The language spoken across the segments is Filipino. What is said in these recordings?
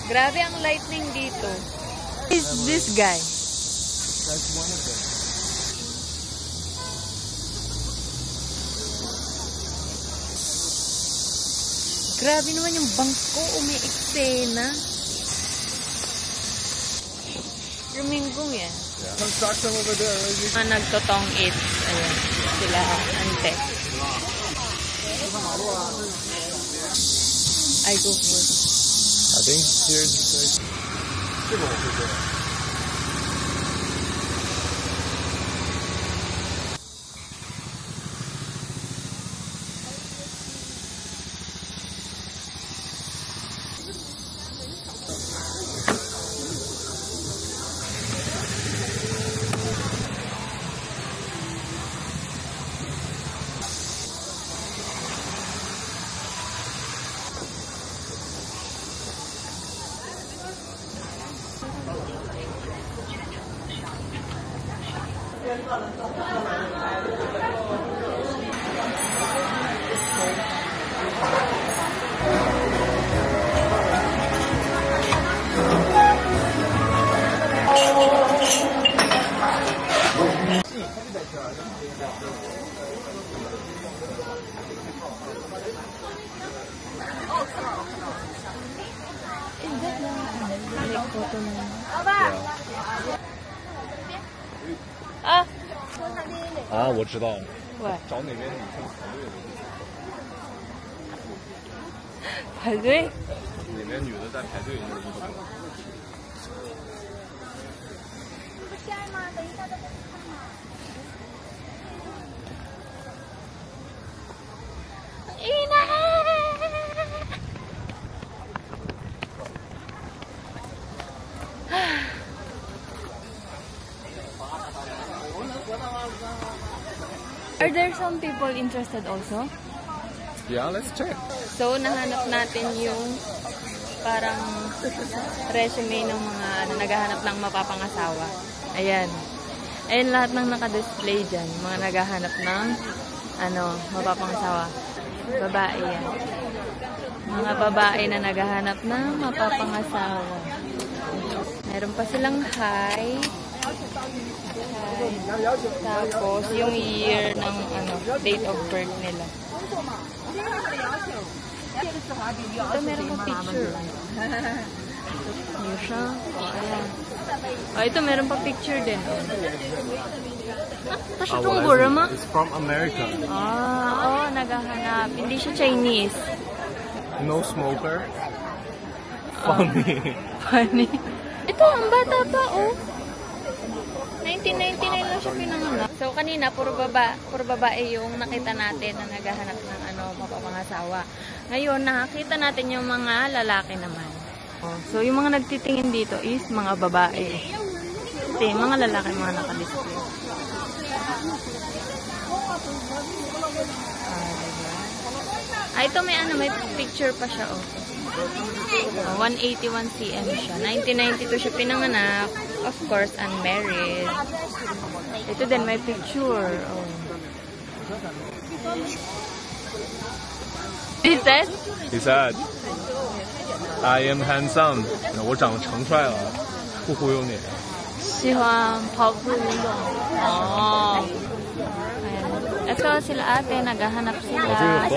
Grabe ang lightning dito. Who is this guy? That's one of them. Grabe naman yung bangko, umi-eksena. Rumingkong yan. Yeah. Construction over there. Mga nagtotong it. Ayan. Sila, ante. I go first. I think here's the place. 这个我会做。 啊，我知道了。找哪边女生排队的。排队？哪边女的在排队那个地方。Are there some people interested also? Yeah, let's check. So, nahanap natin yung parang resume ng mga naghahanap ng mapapangasawa. Ayan. Ayan lahat ng naka-display dyan. Mga naghahanap ng mapapangasawa. Babae yan. Mga babae na naghahanap ng mapapangasawa. Meron pa silang hi. Tapos, yung year ng date of birth nila. Ito, meron pa picture. Yun siya. Ayan. Ito, meron pa picture din. Ito siya itong gurama. It's from America. Naghahanap. Hindi siya Chinese. No smoker. Funny. Funny. Ito, ang bata pa, 1999 lang siya pinanganak. So, kanina, puro babae yung nakita natin na naghahanap ng mapapangasawa. Ngayon, nakakita natin yung mga lalaki naman. So, yung mga nagtitingin dito is mga babae. Kasi, mga lalaki, mga nakadisplay. Ito may picture pa siya, 181 cm siya. 1992 siya pinanganak. Of course, unmarried. Ito din, may picture. He said? He said, I am handsome. 我长得成帅了，不忽悠你。喜欢跑步运动。Ito sila ate, naghahanap sila.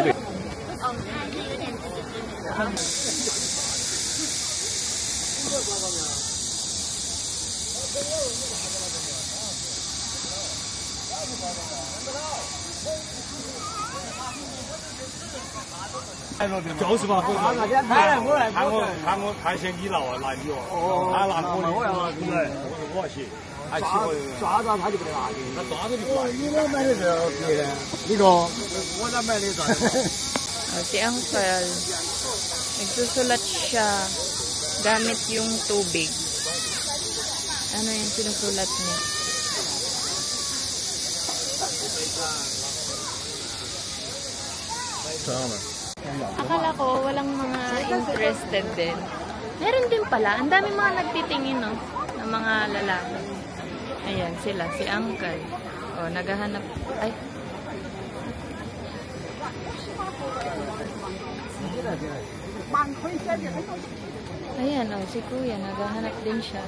Si Uncle, nagsusulat siya gamit yung tubig. Ano yung sinusulat niya? Akala ko walang mga interested din. Meron din pala. Ang dami mga nagtitingin, no? Ng mga lalaki. Ayan, sila. Si Uncle. Naghahanap. Ay. Ayan, oh, si Kuya, naghahanap din siya.